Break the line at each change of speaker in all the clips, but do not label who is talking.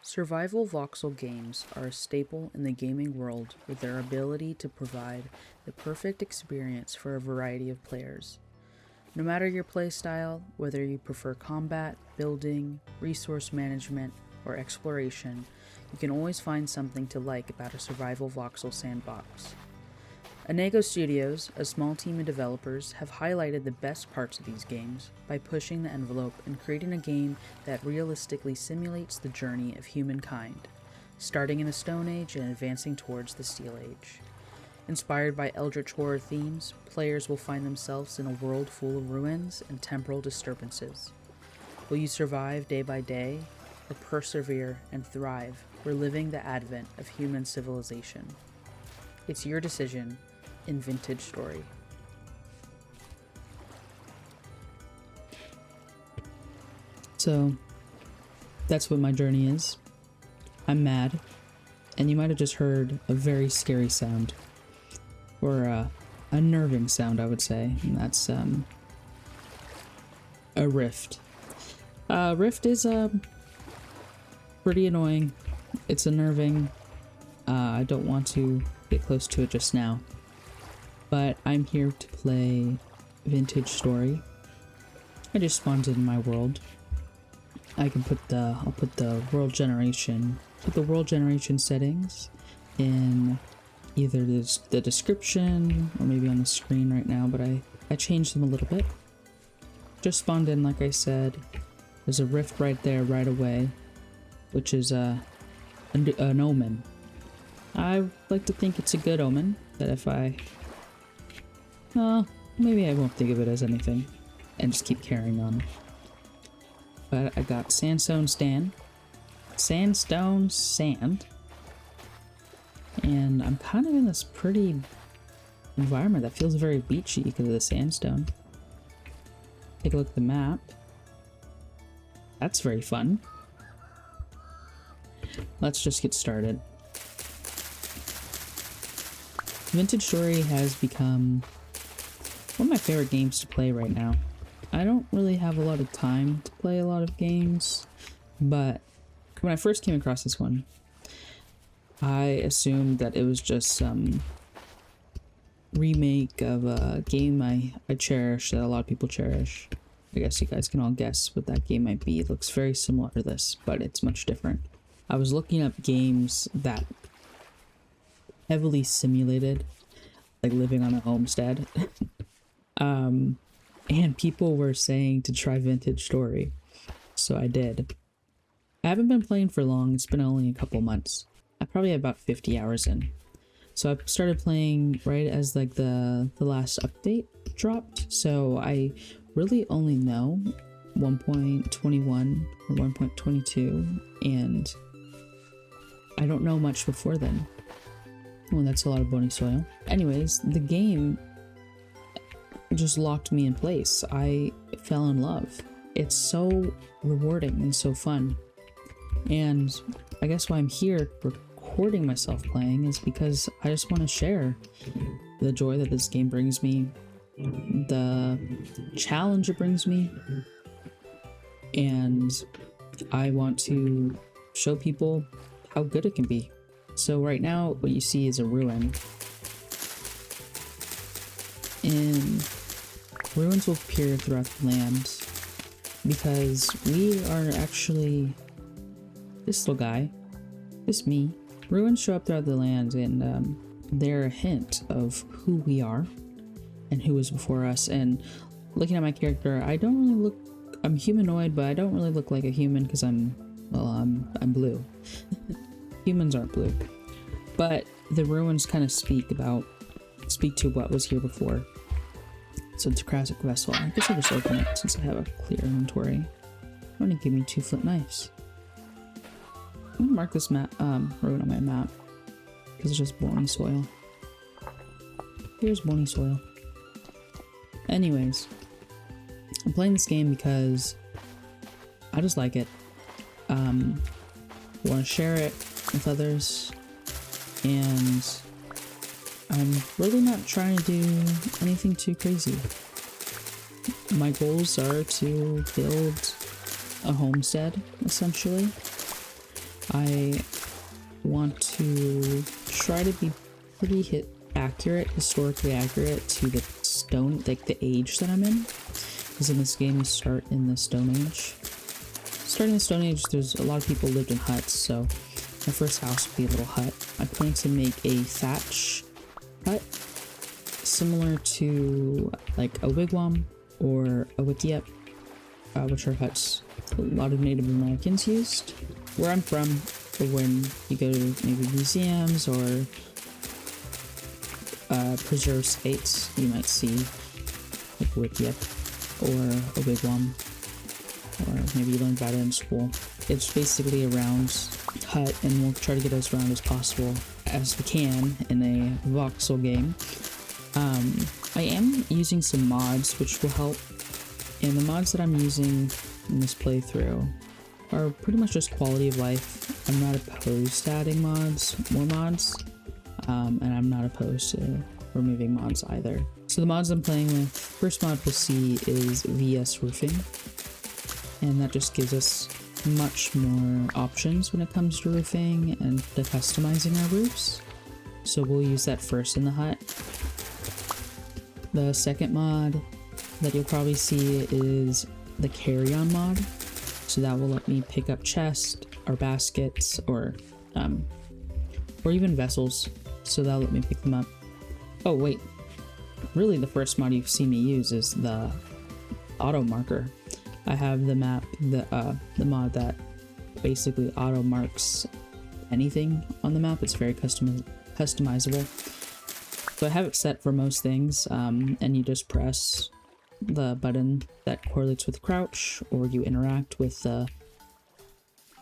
Survival voxel games are a staple in the gaming world with their ability to provide the perfect experience for a variety of players. No matter your playstyle, whether you prefer combat, building, resource management, or exploration, you can always find something to like about a survival voxel sandbox. Onego Studios, a small team of developers, have highlighted the best parts of these games by pushing the envelope and creating a game that realistically simulates the journey of humankind, starting in the Stone Age and advancing towards the Steel Age. Inspired by eldritch horror themes, players will find themselves in a world full of ruins and temporal disturbances. Will you survive day by day, or persevere and thrive, reliving the advent of human civilization? It's your decision in Vintage Story. So, that's what my journey is. I'm mad, and you might have just heard a very scary sound, or a unnerving sound, I would say, and that's a rift. Rift is pretty annoying. It's unnerving. I don't want to get close to it just now, but I'm here to play Vintage Story. I just spawned in my world. I can I'll put the world generation settings in either the description or maybe on the screen right now, but I changed them a little bit. Just spawned in, like I said. There's a rift right there right away, which is an omen. I like to think it's a good omen, that if maybe I won't think of it as anything, and just keep carrying on. But I got sandstone sand, and I'm kind of in this pretty environment that feels very beachy because of the sandstone. Take a look at the map. That's very fun. Let's just get started. Vintage Story has become one of my favorite games to play right now. I don't really have a lot of time to play a lot of games, but when I first came across this one, I assumed that it was just some remake of a game I cherish, that a lot of people cherish. I guess you guys can all guess what that game might be. It looks very similar to this, but it's much different. I was looking up games that heavily simulated, like living on a homestead. And people were saying to try Vintage Story, so I did. I haven't been playing for long. It's been only a couple months. I probably have about 50 hours in. So I started playing right as like the last update dropped, so I really only know 1.21 or 1.22, and I don't know much before then. Well, that's a lot of bony soil. Anyways, the game just locked me in place. I fell in love. It's so rewarding and so fun. And I guess why I'm here recording myself playing is because I just want to share the joy that this game brings me, the challenge it brings me, and I want to show people how good it can be. So right now, what you see is a ruin. And ruins will appear throughout the land because we are actually this little guy, this me. Ruins show up throughout the land, and they're a hint of who we are and who was before us. And looking at my character, I don't really look. I'm humanoid, but I don't really look like a human because I'm blue. Humans aren't blue, but the ruins kind of speak to what was here before. So it's a classic vessel. I guess I'll just open it since I have a clear inventory. I'm gonna give me 2 flint knives. I'm gonna mark this map, ruin on my map, because it's just bony soil. Here's bony soil. Anyways, I'm playing this game because I just like it. I want to share it with others, and I'm really not trying to do anything too crazy. My goals are to build a homestead, essentially, I want to try to be pretty historically accurate to the stone, like the age that I'm in. Because in this game you start in the Stone Age. Starting in the Stone Age, there's a lot of people lived in huts, so my first house would be a little hut. I plan to make a thatch hut, similar to like a wigwam or a wickiup, which are huts a lot of Native Americans used. Where I'm from, when you go to maybe museums or preserved states, you might see like a wickiup or a wigwam, or maybe you learned about it in school. It's basically a round hut, and we'll try to get as round as possible as we can in a voxel game. I am using some mods which will help, and the mods that I'm using in this playthrough are pretty much just quality of life. I'm not opposed to adding more mods, and I'm not opposed to removing mods either. So the mods I'm playing with, first mod we'll see is VS Roofing, and that just gives us much more options when it comes to roofing and to customizing our roofs. So we'll use that first in the hut. The second mod that you'll probably see is the carry-on mod. So that will let me pick up chests or baskets or even vessels. So that'll let me pick them up. Oh wait, really the first mod you see me use is the auto marker. I have the mod that basically auto marks anything on the map. It's very customizable. So I have it set for most things, and you just press the button that correlates with crouch, or you interact with the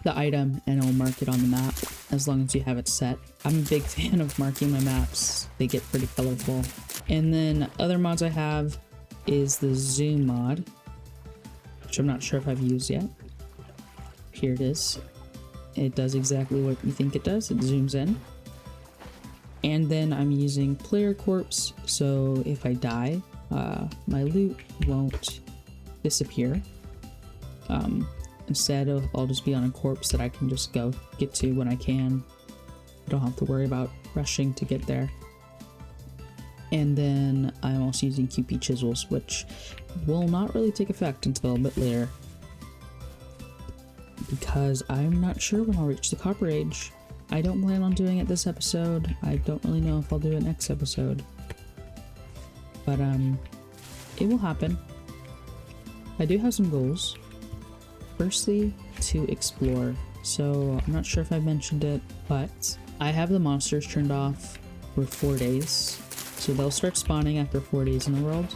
item and it will mark it on the map as long as you have it set. I'm a big fan of marking my maps. They get pretty colorful. And then other mods I have is the zoom mod, which I'm not sure if I've used yet. Here it is. It does exactly what you think it does. It zooms in. And then I'm using player corpse, so if I die, my loot won't disappear. Instead, I'll just be on a corpse that I can just go get to when I can. I don't have to worry about rushing to get there. And then I'm also using QP chisels, which will not really take effect until a bit later, because I'm not sure when I'll reach the copper age. I don't plan on doing it this episode. I don't really know if I'll do it next episode, but it will happen. I do have some goals. Firstly, to explore. So I'm not sure if I mentioned it, but I have the monsters turned off for 4 days. So they'll start spawning after 4 days in the world,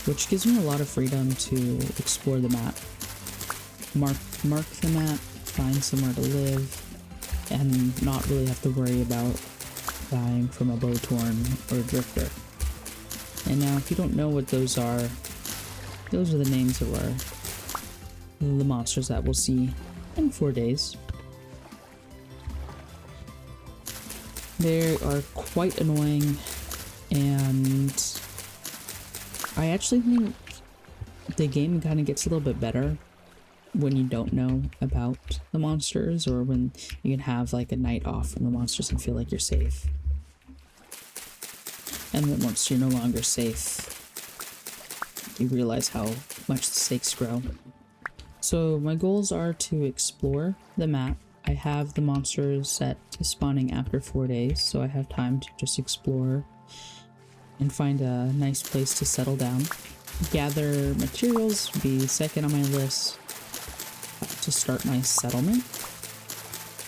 which gives me a lot of freedom to explore the map. Mark the map, find somewhere to live, and not really have to worry about dying from a bowtorn or a drifter. And now, if you don't know what those are the names of the monsters that we'll see in 4 days. They are quite annoying, and I actually think the game kind of gets a little bit better when you don't know about the monsters, or when you can have like a night off from the monsters and feel like you're safe. And then once you're no longer safe, you realize how much the stakes grow. So my goals are to explore the map. I have the monsters set to spawning after 4 days, so I have time to just explore and find a nice place to settle down. Gather materials would be second on my list to start my settlement.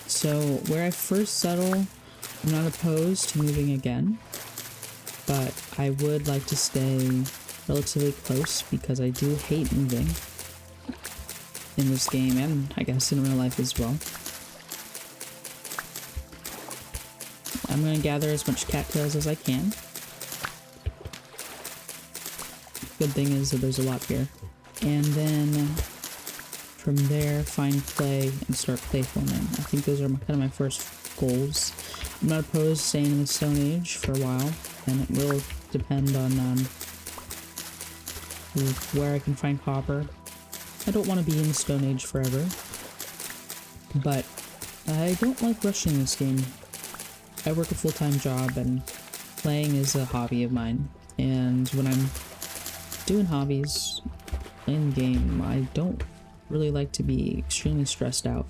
So where I first settle, I'm not opposed to moving again, but I would like to stay relatively close because I do hate moving in this game, and I guess in real life as well. I'm going to gather as much cattails as I can. Good thing is that there's a lot here. And then from there, find clay and start clay forming. I think those are kind of my first goals. I'm not opposed to staying in the Stone Age for a while, and it will depend on where I can find copper. I don't want to be in the Stone Age forever, but I don't like rushing this game. I work a full-time job and playing is a hobby of mine. And when I'm doing hobbies, playing the game, I don't really like to be extremely stressed out.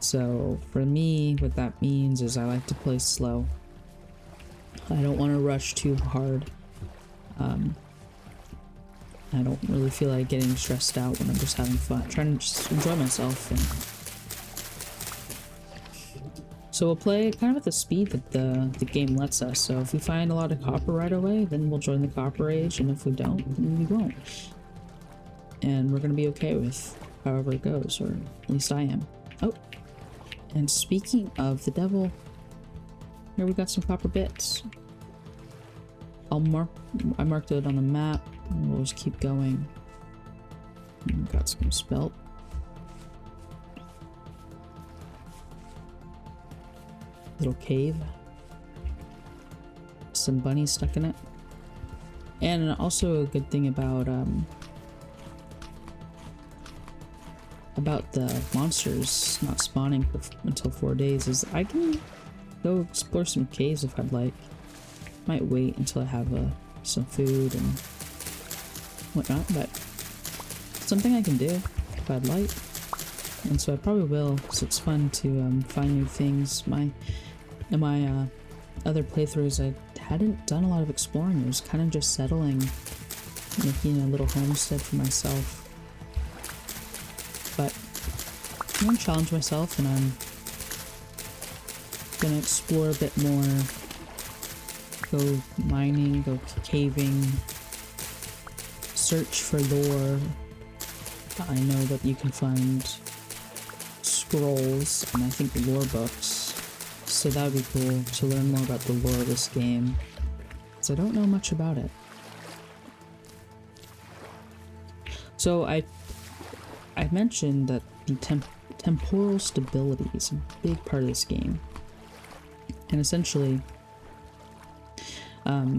So for me, what that means is I like to play slow. I don't want to rush too hard. I don't really feel like getting stressed out when I'm just having fun, trying to just enjoy myself. And so we'll play kind of at the speed that the game lets us. So if we find a lot of copper right away, then we'll join the copper age, and if we don't, then we won't. And we're gonna be okay with however it goes, or at least I am. Oh, and speaking of the devil, here we got some copper bits. I marked it on the map, and we'll just keep going. And got some spelt. Little cave. Some bunnies stuck in it. And also a good thing about the monsters not spawning until 4 days is I can go explore some caves if I'd like. Might wait until I have some food and whatnot, but it's something I can do if I'd like. And so I probably will, because it's fun to find new things. In my other playthroughs, I hadn't done a lot of exploring. It was kind of just settling, making a little homestead for myself. But I'm going to challenge myself, and I'm going to explore a bit more. Go mining, go caving, search for lore. I know that you can find scrolls and I think lore books, so that would be cool to learn more about the lore of this game, because I don't know much about it. So I mentioned that the temporal stability is a big part of this game, and essentially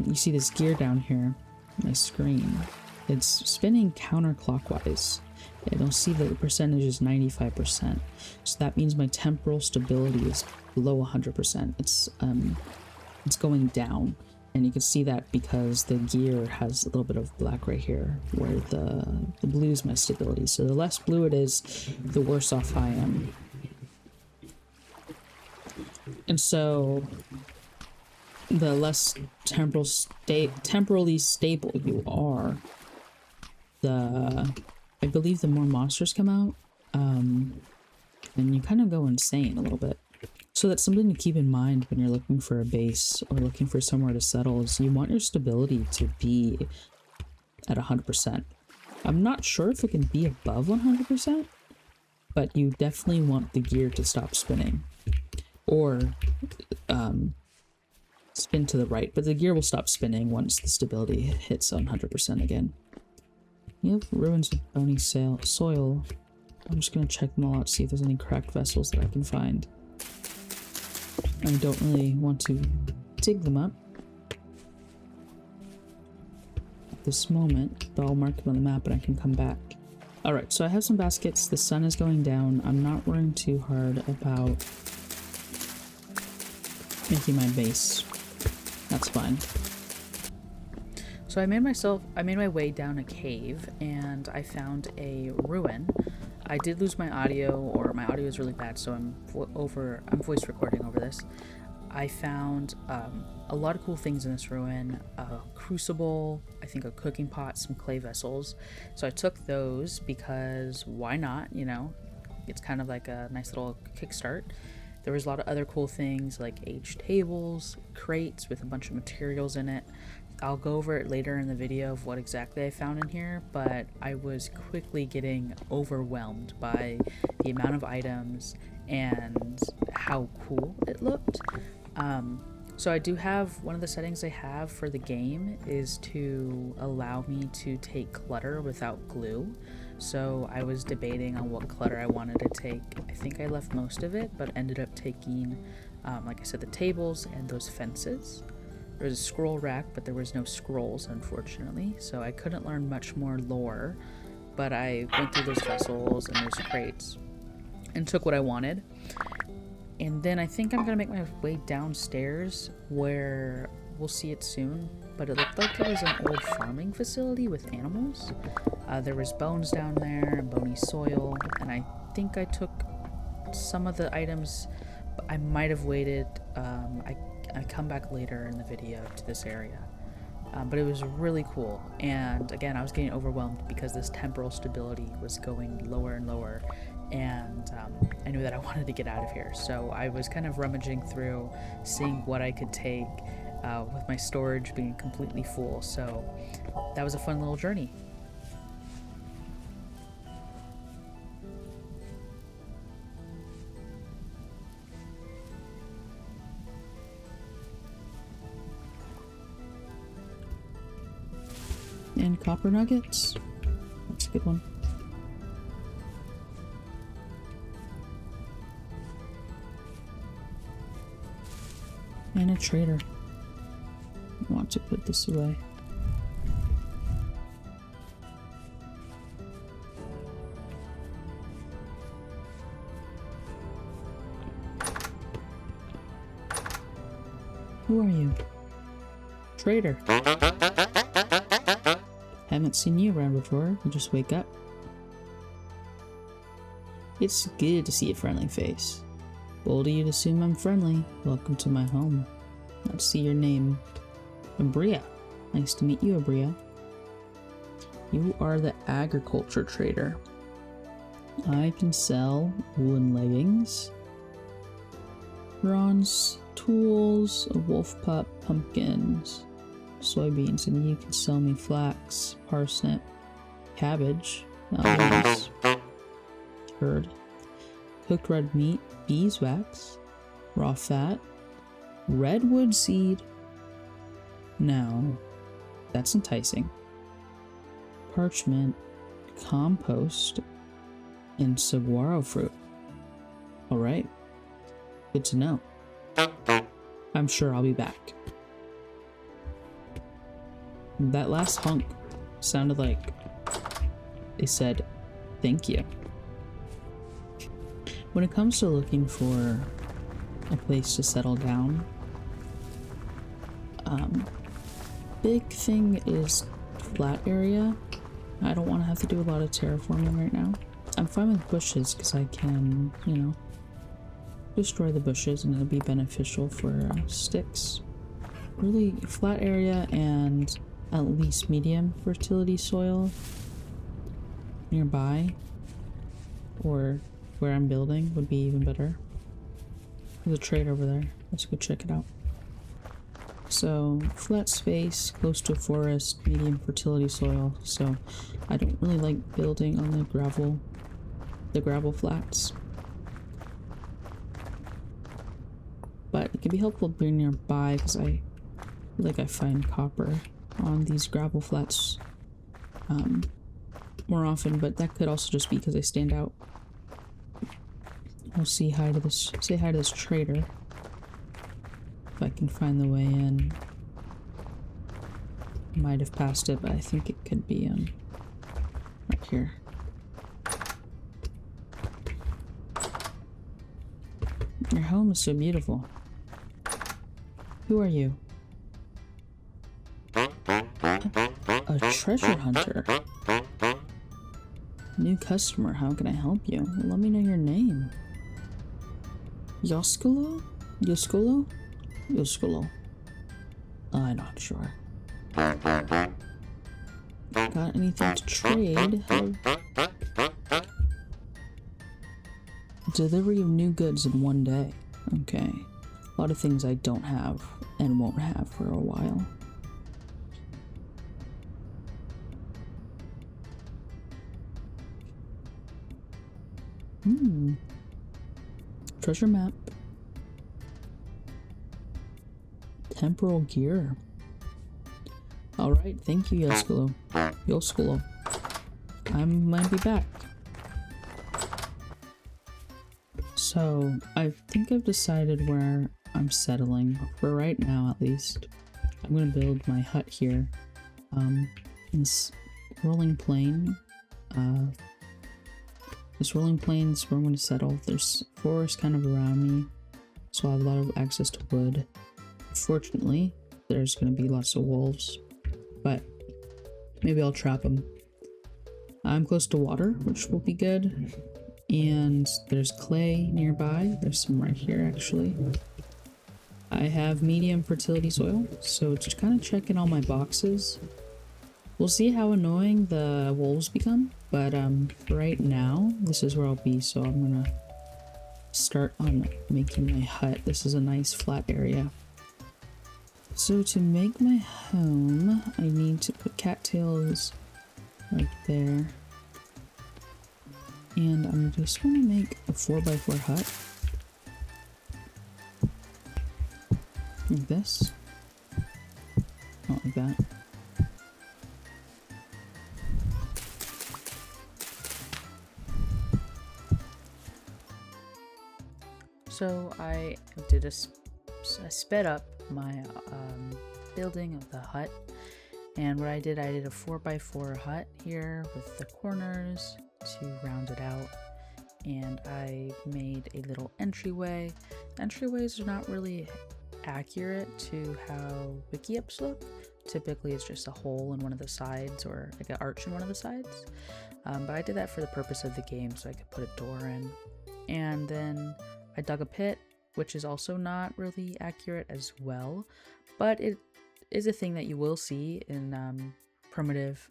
you see this gear down here on my screen. It's spinning counterclockwise, and you'll see that the percentage is 95%. So that means my temporal stability is below 100%. It's going down, and you can see that because the gear has a little bit of black right here, where the blue is my stability. So the less blue it is, the worse off I am. And so the less temporally stable you are, I believe the more monsters come out, and you kind of go insane a little bit. So that's something to keep in mind when you're looking for a base or looking for somewhere to settle, is you want your stability to be at 100%. I'm not sure if it can be above 100%, but you definitely want the gear to stop spinning, or spin to the right, but the gear will stop spinning once the stability hits 100% again. You have ruins of bony soil. I'm just gonna check them all out, see if there's any cracked vessels that I can find. I don't really want to dig them up at this moment, but I'll mark them on the map and I can come back. Alright, so I have some baskets. The sun is going down. I'm not worrying too hard about making my base. That's fine. So I made my way down a cave, and I found a ruin. I did lose my audio, or my audio is really bad, so I'm voice recording over this. I found a lot of cool things in this ruin. A crucible, I think a cooking pot, some clay vessels. So I took those because why not, you know? It's kind of like a nice little kickstart. There was a lot of other cool things like aged tables, crates with a bunch of materials in it. I'll go over it later in the video of what exactly I found in here, but I was quickly getting overwhelmed by the amount of items and how cool it looked. So I do have, one of the settings I have for the game is to allow me to take clutter without glue. So I was debating on what clutter I wanted to take. I think I left most of it, but ended up taking, like I said, the tables and those fences. There was a scroll rack, but there was no scrolls, unfortunately, so I couldn't learn much more lore, but I went through those vessels and those crates and took what I wanted. And then I think I'm gonna make my way downstairs where we'll see it soon, but it looked like it was an old farming facility with animals. There was bones down there and bony soil, and I think I took some of the items, but I might have waited. I come back later in the video to this area. But it was really cool, and again, I was getting overwhelmed because this temporal stability was going lower and lower, and I knew that I wanted to get out of here, so I was kind of rummaging through, seeing what I could take, with my storage being completely full, so that was a fun little journey. And copper nuggets. That's a good one. And a trader. I want to put this away. Who are you? Trader. Haven't seen you around before. You just wake up. It's good to see a friendly face. Bold of you to assume I'm friendly. Welcome to my home. Let's see your name. Abria. Nice to meet you, Abria. You are the agriculture trader. I can sell woolen leggings, bronze tools, a wolf pup, pumpkins, soybeans, and you can sell me flax, parsnip, cabbage, onions, turd, cooked red meat, beeswax, raw fat, redwood seed. Now, that's enticing. Parchment, compost, and saguaro fruit. Alright, good to know. I'm sure I'll be back. That last hunk sounded like they said thank you. When it comes to looking for a place to settle down, big thing is flat area. I don't want to have to do a lot of terraforming right now. I'm fine with bushes because I can, you know, destroy the bushes and it'll be beneficial for sticks. Really flat area and at least medium fertility soil nearby or where I'm building would be even better. There's a trade over there. Let's go check it out. So flat space, close to a forest, medium fertility soil. So I don't really like building on the gravel flats. But it can be helpful being nearby because I find copper on these gravel flats more often, but that could also just be because they stand out. We'll say hi to this trader. If I can find the way in. Might have passed it, but I think it could be right here. Your home is so beautiful. Who are you? A treasure hunter. New customer, how can I help you? Let me know your name. Yoskolo? Yoskolo? Yoskolo. I'm not sure. Got anything to trade? Delivery of new goods in one day. Okay. A lot of things I don't have and won't have for a while. Treasure map. Temporal gear. Alright, thank you, Yoskolo. Yoskolo. I might be back. So, I think I've decided where I'm settling, for right now at least. I'm gonna build my hut here. In this rolling plain. This rolling plain is where I'm gonna settle. There's forest kind of around me. so I'll have a lot of access to wood. Fortunately, there's going to be lots of wolves, but maybe I'll trap them. I'm close to water, which will be good. And there's clay nearby. There's some right here, actually. I have medium fertility soil, so just kind of checking all my boxes. We'll see how annoying the wolves become, but right now, this is where I'll be, so I'm gonna start on making my hut. This is a nice flat area. So to make my home, I need to put cattails right there. And I'm just going to make a 4x4 hut. Like this. Not like that. So I did I sped up my building of the hut, and what I did a 4x4 hut here with the corners to round it out, and I made a little entryway. Entryways are not really accurate to how wiki-ups look. Typically it's just a hole in one of the sides or like an arch in one of the sides, but I did that for the purpose of the game so I could put a door in. And then I dug a pit, which is also not really accurate as well, but it is a thing that you will see in primitive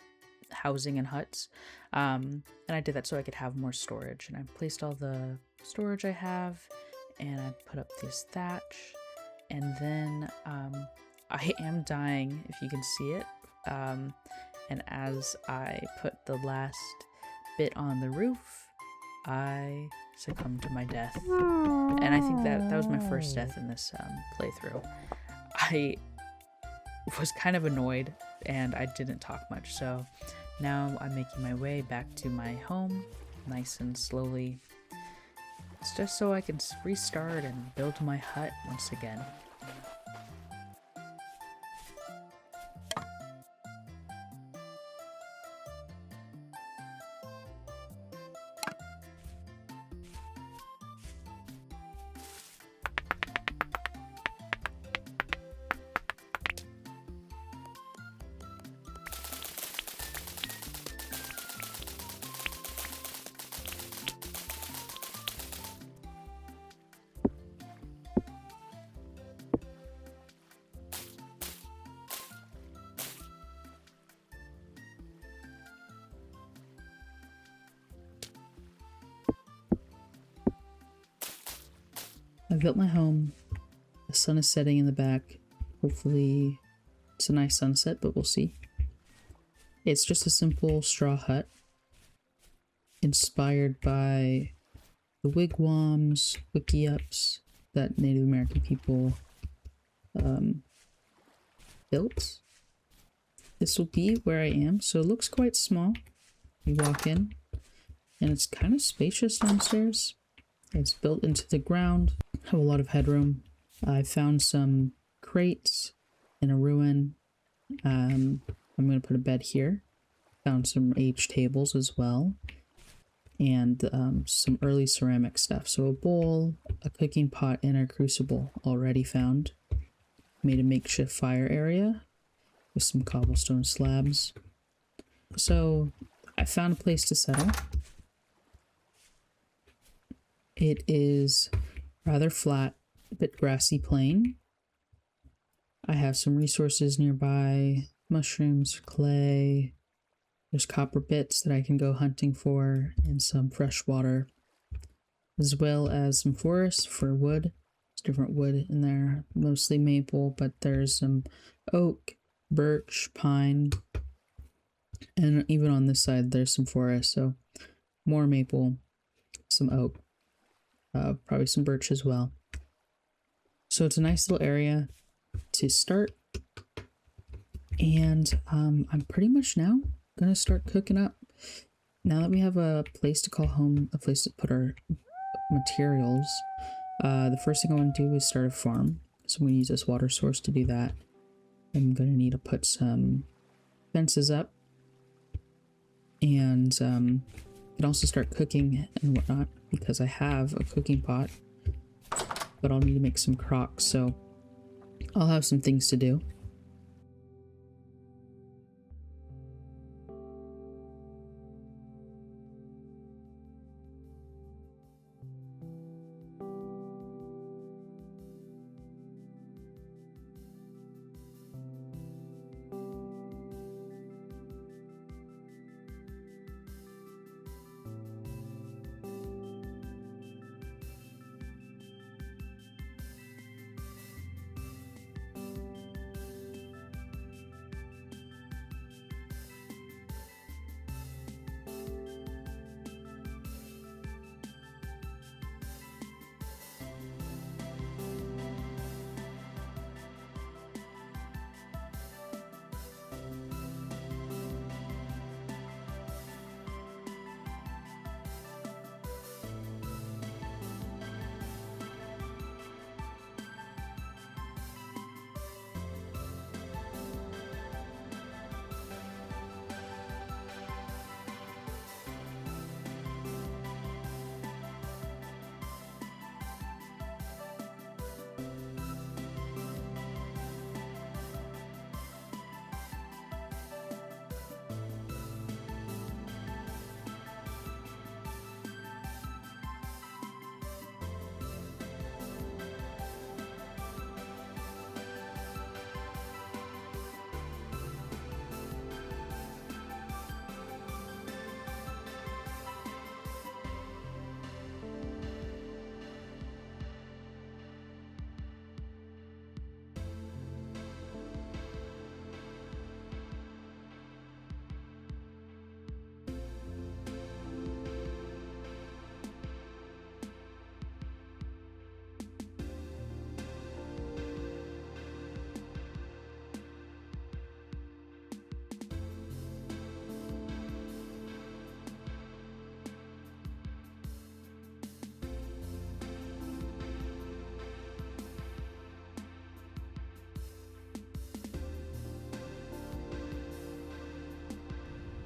housing and huts. And I did that so I could have more storage, and I placed all the storage I have, and I put up this thatch, and then I am dying, if you can see it, and as I put the last bit on the roof, I succumbed to my death. And I think that was my first death in this playthrough. I was kind of annoyed and I didn't talk much, so now I'm making my way back to my home nice and slowly. It's just so I can restart and build my hut once again. I've built my home. The sun is setting in the back. Hopefully it's a nice sunset, but we'll see. It's just a simple straw hut inspired by the wigwams, wiki-ups that Native American people built. This will be where I am, so it looks quite small. You walk in, and it's kind of spacious downstairs. It's built into the ground, have a lot of headroom. I found some crates in a ruin. I'm going to put a bed here. Found some aged tables as well. And some early ceramic stuff. So a bowl, a cooking pot, and a crucible already found. Made a makeshift fire area with some cobblestone slabs. So I found a place to settle. It is rather flat, a bit grassy plain. I have some resources nearby, mushrooms, clay. There's copper bits that I can go hunting for, and some fresh water, as well as some forest for wood. There's different wood in there, mostly maple, but there's some oak, birch, pine, and even on this side there's some forest, so more maple, some oak. Probably some birch as well. So it's a nice little area to start. And I'm pretty much now gonna start cooking up. Now that we have a place to call home, a place to put our materials, the first thing I want to do is start a farm. So I'm gonna use this water source to do that. I'm gonna need to put some fences up, and can also start cooking and whatnot, because I have a cooking pot but I'll need to make some crocks, so I'll have some things to do.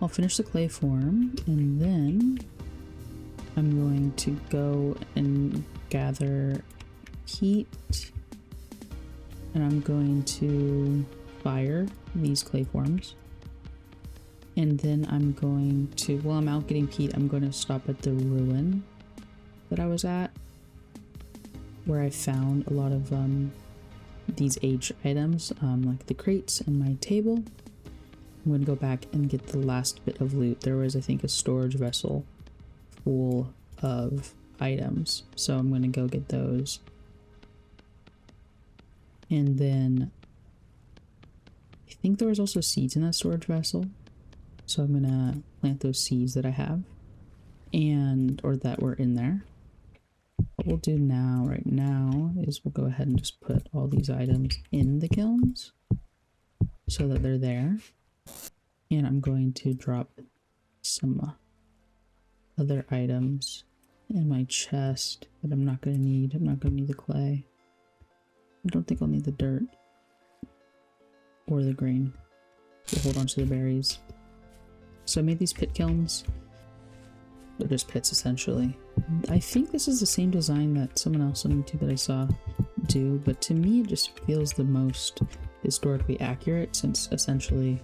I'll finish the clay form, and then I'm going to go and gather peat, and I'm going to fire these clay forms. And then I'm going to, while I'm out getting peat, I'm going to stop at the ruin that I was at, where I found a lot of these aged items, like the crates and my table. I'm going to go back and get the last bit of loot. There was, I think, a storage vessel full of items, so I'm going to go get those. And then I think there was also seeds in that storage vessel, so I'm going to plant those seeds that I have, or that were in there. What we'll do right now is we'll go ahead and just put all these items in the kilns so that they're there. And I'm going to drop some other items in my chest that I'm not going to need. I'm not going to need the clay. I don't think I'll need the dirt or the grain. We'll hold on to the berries. So I made these pit kilns. They're just pits, essentially. I think this is the same design that someone else on YouTube that I saw do, but to me it just feels the most historically accurate, since essentially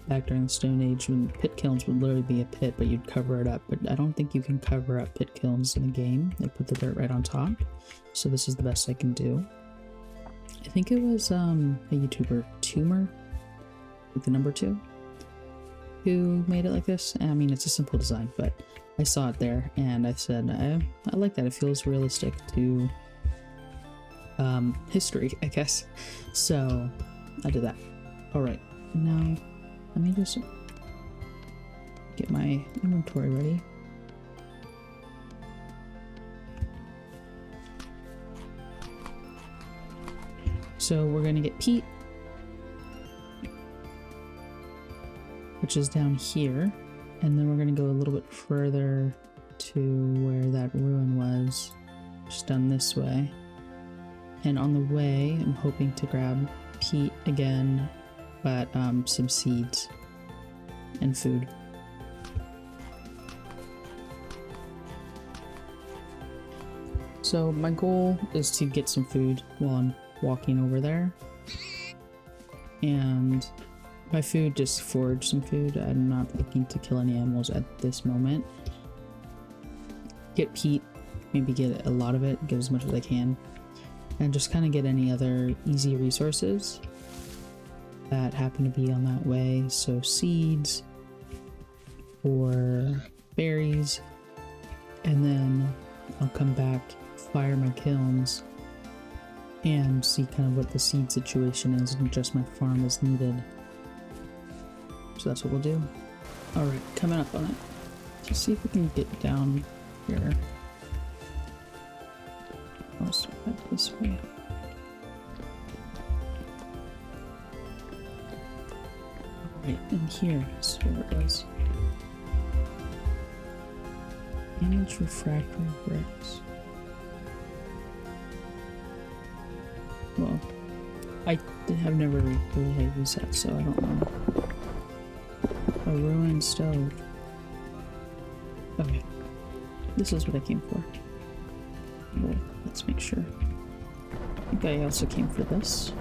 back during the Stone Age, when pit kilns would literally be a pit, but you'd cover it up. But I don't think you can cover up pit kilns in a game. They put the dirt right on top. So this is the best I can do. I think it was a YouTuber, Tumer, with the number 2, who made it like this. I mean, it's a simple design, but I saw it there and I said, I like that. It feels realistic to history, I guess. So I did that. All right, now let me just get my inventory ready. So we're gonna get peat, which is down here, and then we're gonna go a little bit further to where that ruin was, just down this way. And on the way, I'm hoping to grab peat again, but some seeds and food. So my goal is to get some food while I'm walking over there. And by food, just forage some food. I'm not looking to kill any animals at this moment. Get peat, maybe get a lot of it, get as much as I can. And just kind of get any other easy resources that happen to be on that way. So seeds or berries. And then I'll come back, fire my kilns, and see kind of what the seed situation is and adjust my farm as needed. So that's what we'll do. Alright, coming up on it. Let's see if we can get down here. I'll start back this way. Right in here is where it was. Damage refractory bricks. Well, I have never really used that, so I don't know. A ruined stove. Okay. This is what I came for. Well, let's make sure. I think I also came for this.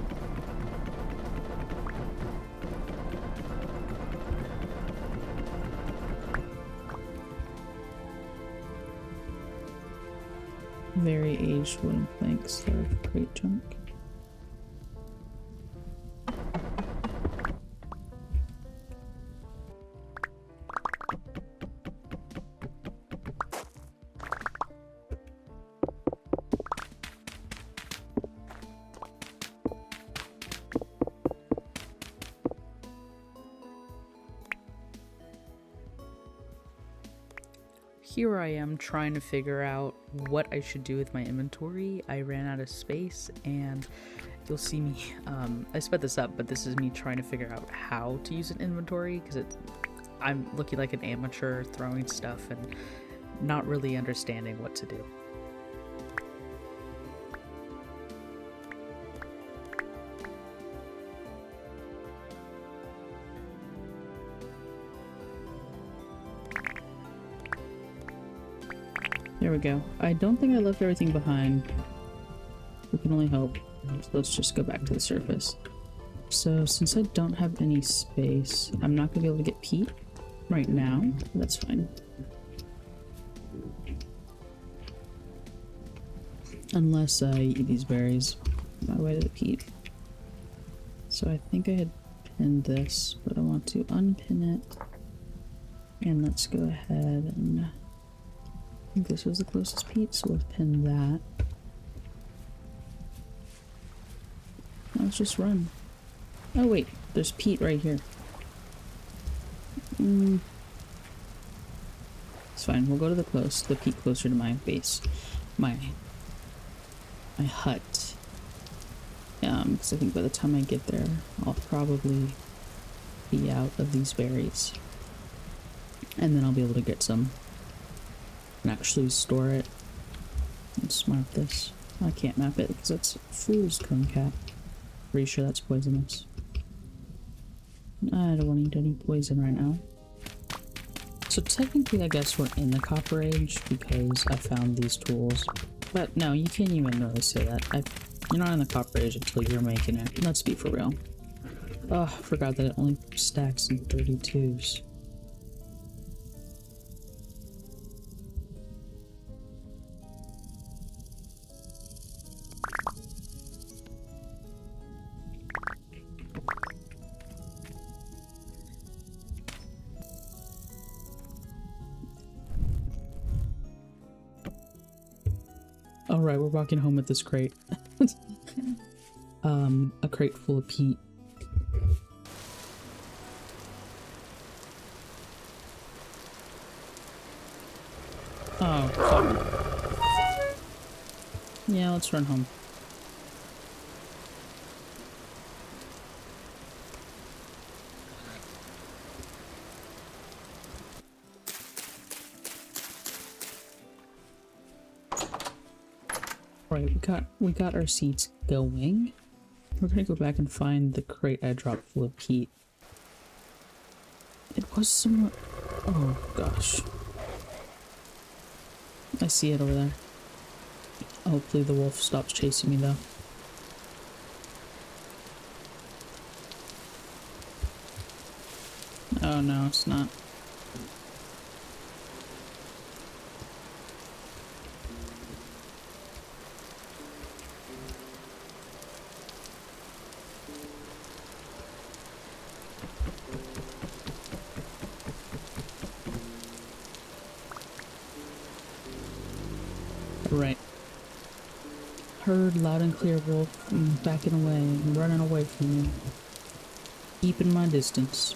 Very aged wooden planks that are great junk. Here I am trying to figure out what I should do with my inventory. I ran out of space, and you'll see me, I sped this up, but this is me trying to figure out how to use an inventory, because I'm looking like an amateur throwing stuff and not really understanding what to do. There we go. I don't think I left everything behind. We can only hope. So let's just go back to the surface. So since I don't have any space, I'm not going to be able to get peat right now. That's fine. Unless I eat these berries on my way to the peat. So I think I had pinned this, but I want to unpin it. And let's go ahead and... I think this was the closest peat, so we'll pin that. Let's just run. Oh wait, there's peat right here. It's fine, we'll go to the peat closer to my base. My hut. Because I think by the time I get there, I'll probably be out of these berries. And then I'll be able to get some. And actually store it. Let's mark this. I can't map it because it's fool's cone cap. Pretty sure that's poisonous. I don't want to eat any poison right now. So technically I guess we're in the Copper Age because I found these tools. But no, you can't even really say that. You're not in the Copper Age until you're making it. Let's be for real. Oh, I forgot that it only stacks in 32s. Alright, we're walking home with this crate. A crate full of peat. Oh, fuck. Yeah, let's run home. Right, we got our seeds going. We're gonna go back and find the crate I dropped full of peat. It was somewhere... Oh gosh. I see it over there. Hopefully the wolf stops chasing me though. Oh no, it's not. Right. Heard loud and clear, wolf. I'm backing away. I'm running away from you. Keeping my distance.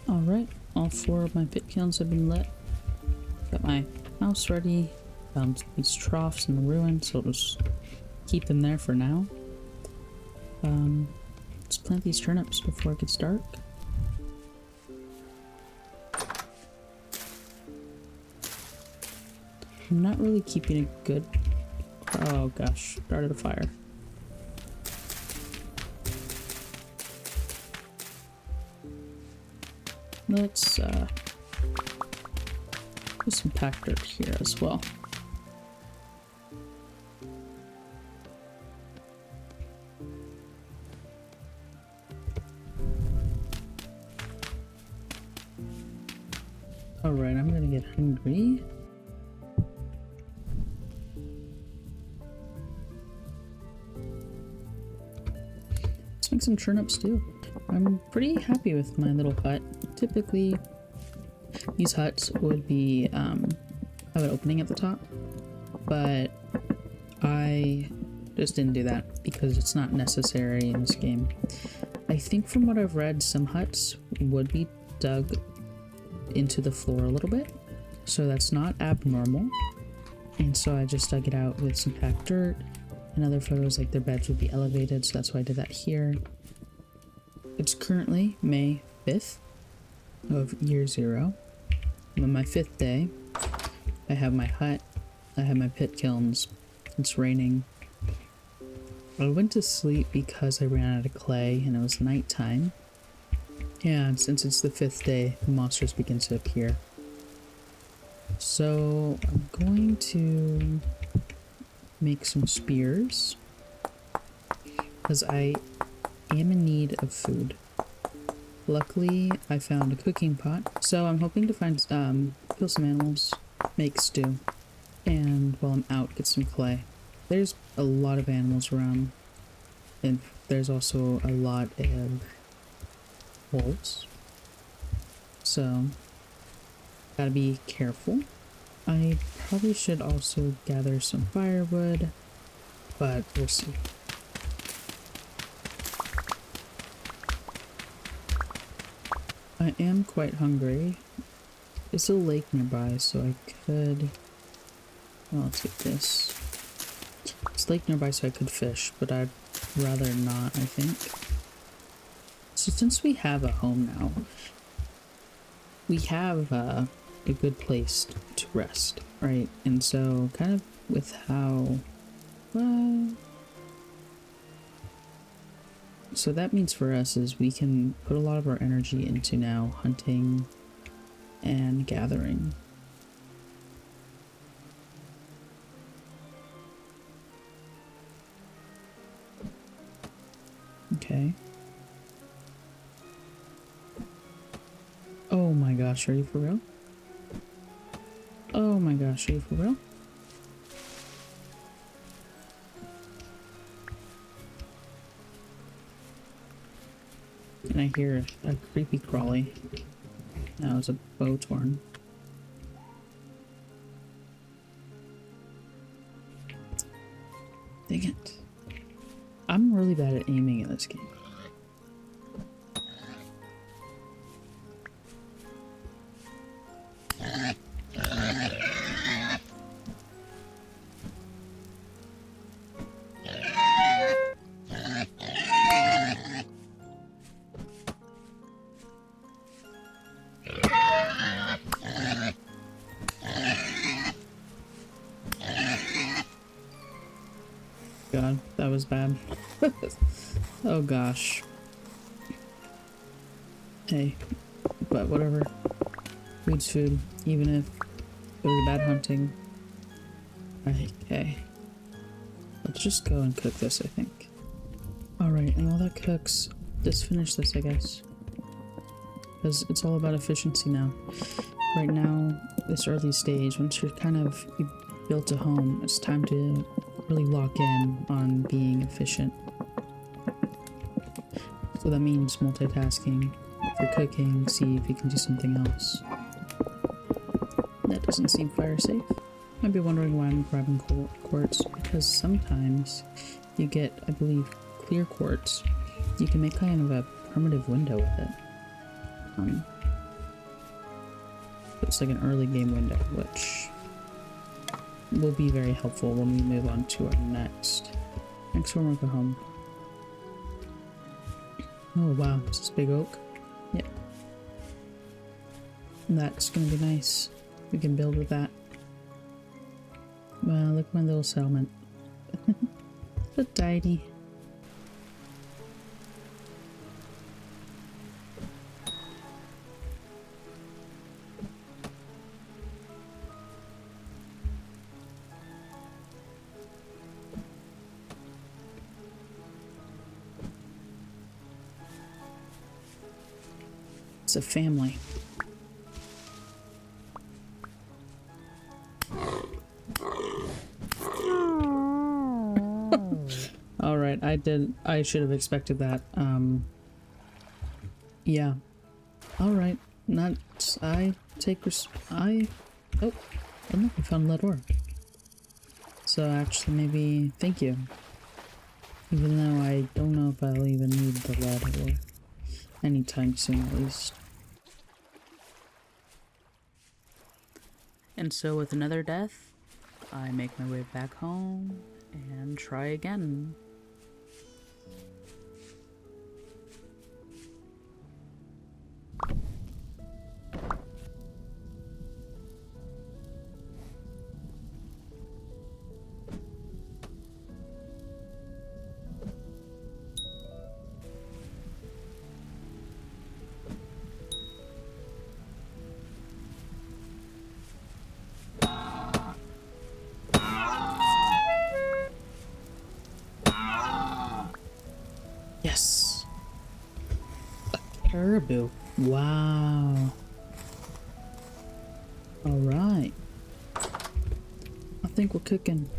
Alright, all 4 of my pit kilns have been lit. Got my house ready. Found these troughs in the ruin, so I'll just keep them there for now. Let's plant these turnips before it gets dark. I'm not really keeping a good... Oh gosh, started a fire. Let's put some packed dirt here as well. Alright, I'm gonna get hungry. Let's make some turnips too. I'm pretty happy with my little hut. Typically, these huts would be have an opening at the top, but I just didn't do that because it's not necessary in this game. I think from what I've read, some huts would be dug into the floor a little bit, so that's not abnormal. And so I just dug it out with some packed dirt. In other photos, like their beds would be elevated, so that's why I did that here. It's currently May 5th of year 0. I'm on my 5th day. I have my hut. I have my pit kilns. It's raining. I went to sleep because I ran out of clay and it was nighttime. And since it's the 5th day, the monsters begin to appear. So I'm going to make some spears because I am in need of food. Luckily, I found a cooking pot, so I'm hoping to find kill some animals, make stew, and while I'm out, get some clay. There's a lot of animals around, and there's also a lot of wolves, so gotta be careful. I probably should also gather some firewood, but we'll see. I am quite hungry. There's a lake nearby, so I could... Well, let's get this. There's a lake nearby, so I could fish, but I'd rather not, I think. So since we have a home now, we have a good place to rest, right? And so kind of with how... So that means for us is we can put a lot of our energy into now hunting and gathering. Okay. Oh my gosh, are you for real? Oh my gosh, are you for real? And I hear a creepy crawly. That was a bow torn. Dang it. I'm really bad at aiming in this game. god, that was bad. Oh gosh. Hey, but whatever. Food's food, even if it was bad hunting. Okay. Let's just go and cook this, I think. Alright, and while that cooks, just finish this, I guess. Because it's all about efficiency now. Right now, this early stage, once you're you built a home, it's time to really lock in on being efficient. So that means multitasking. If you're cooking, see if you can do something else. That doesn't seem fire safe. Might be wondering why I'm grabbing quartz, because sometimes you get, I believe, clear quartz. You can make kind of a primitive window with it. It's like an early game window, which will be very helpful when we move on to our next worker home. Oh wow, is this big oak? Yep. That's gonna be nice. We can build with that. Wow, look at my little settlement. So tidy. It's a family. Alright, I should have expected that. Yeah. Alright, oh, I look, I found lead ore. So actually, maybe, thank you. Even though I don't know if I'll even need the lead ore. Anytime soon, at least. And so with another death, I make my way back home and try again. Yes! A caribou. Wow. Alright. I think we're cooking.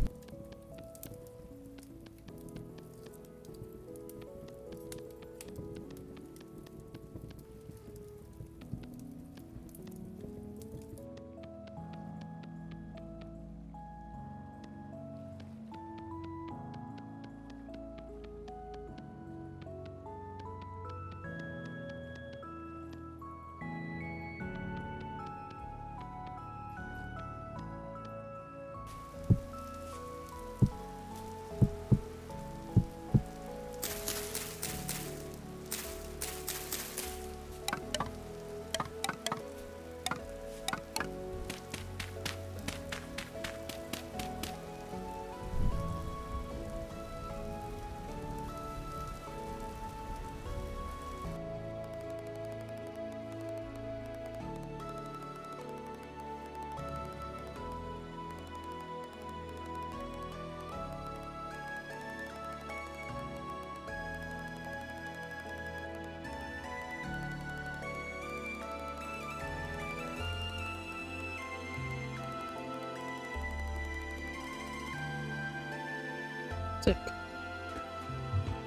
Sick.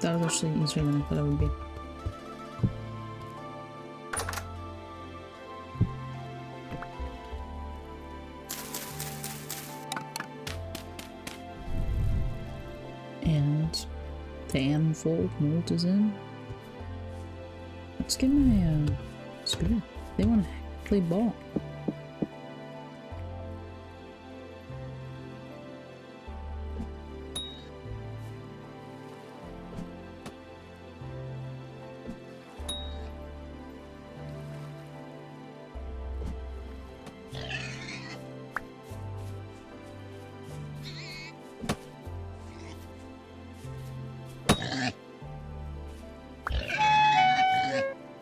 That was actually easier than I thought it would be. And the unfold mold is in. Let's get my spear. They want to play ball.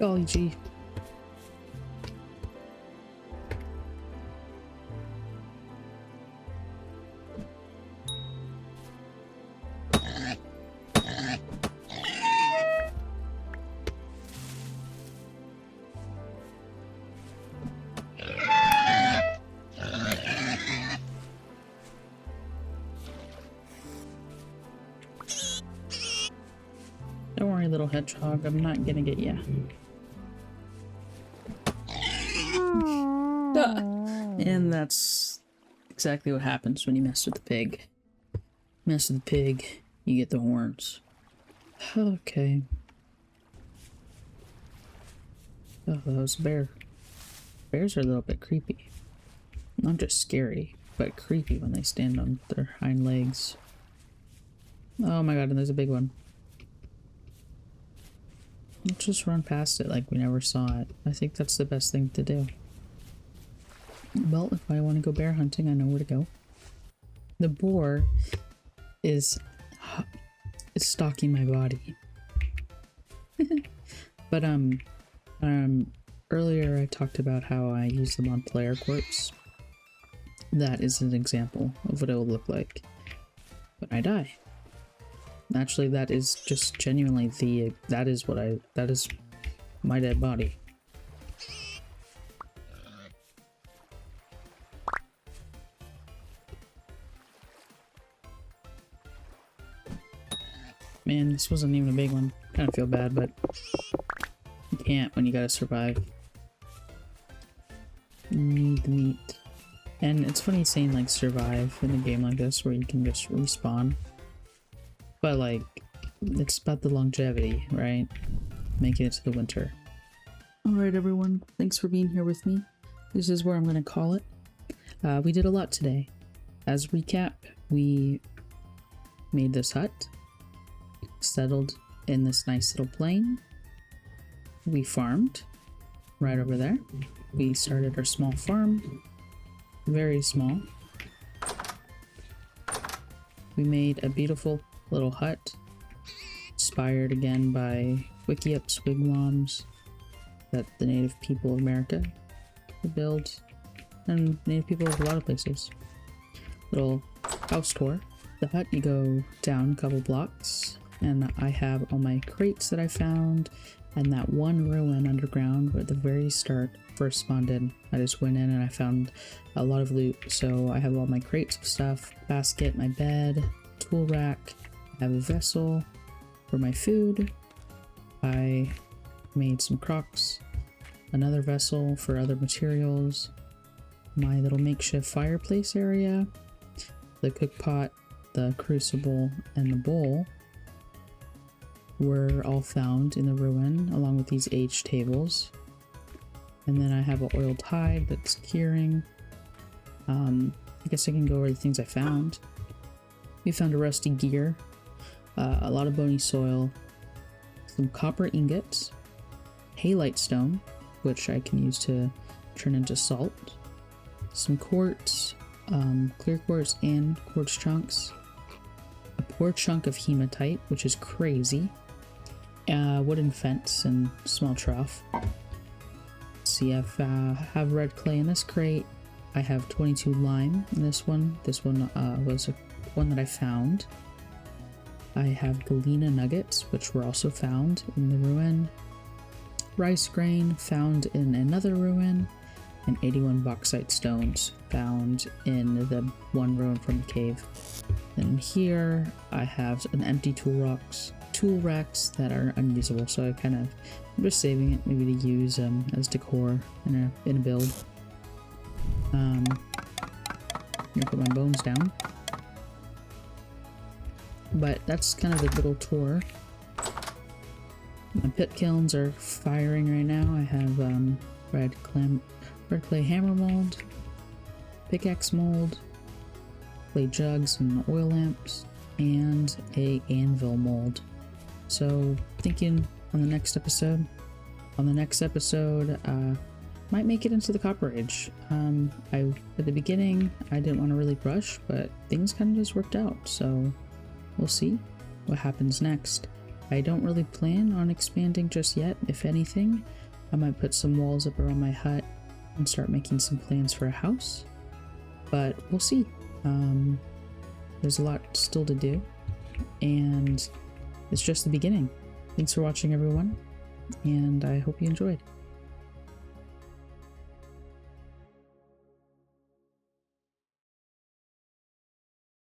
golly gee. Don't worry, little hedgehog, I'm not gonna get ya. And that's exactly what happens when you mess with the pig. Mess with the pig, you get the horns. Okay. Oh, that was a bear. Bears are a little bit creepy. Not just scary, but creepy when they stand on their hind legs. Oh my god, and there's a big one. Let's just run past it like we never saw it. I think that's the best thing to do. Well, if I want to go bear hunting, I know where to go. The boar is stalking my body. But earlier I talked about how I use them on player corpse. That is an example of what it will look like when I die. Actually, that is just genuinely that is my dead body. Man, this wasn't even a big one. Kind of feel bad, but you can't when you gotta survive. You need the meat. And it's funny saying like survive in a game like this where you can just respawn. But like, it's about the longevity, right? Making it to the winter. Alright everyone, thanks for being here with me. This is where I'm gonna call it. We did a lot today. As a recap, we made this hut. Settled in this nice little plain. We farmed right over there. We started our small farm. Very small. We made a beautiful little hut, inspired again by wiki-ups, wigwams that the native people of America would build, and native people of a lot of places. Little house tour. The hut, you go down a couple blocks, and I have all my crates that I found, and that one ruin underground where at the very start first spawned in. I just went in and I found a lot of loot, so I have all my crates of stuff, basket, my bed, tool rack, I have a vessel for my food, I made some crocks, another vessel for other materials, my little makeshift fireplace area, the cook pot, the crucible, and the bowl were all found in the ruin along with these aged tables. And then I have an oiled hide that's curing. I guess I can go over the things I found. We found a rusty gear, a lot of bony soil, some copper ingots, halite stone, which I can use to turn into salt, some quartz, clear quartz and quartz chunks, a poor chunk of hematite, which is crazy, wooden fence and small trough. See, I have red clay in this crate. I have 22 lime in this one. This one was one that I found. I have galena nuggets, which were also found in the ruin. Rice grain found in another ruin, and 81 bauxite stones found in the one ruin from the cave. Then here I have an empty tool racks that are unusable, so I'm just saving it maybe to use as decor in a build. I'm gonna put my bones down. But that's kind of a little tour. My pit kilns are firing right now. I have red clay hammer mold, pickaxe mold, clay jugs and oil lamps, and a anvil mold. So thinking on the next episode, might make it into the Copper Age. At the beginning I didn't want to really rush, but things kind of just worked out, so we'll see what happens next. I don't really plan on expanding just yet. If anything, I might put some walls up around my hut and start making some plans for a house. But we'll see. There's a lot still to do, and it's just the beginning. Thanks for watching, everyone, and I hope you enjoyed.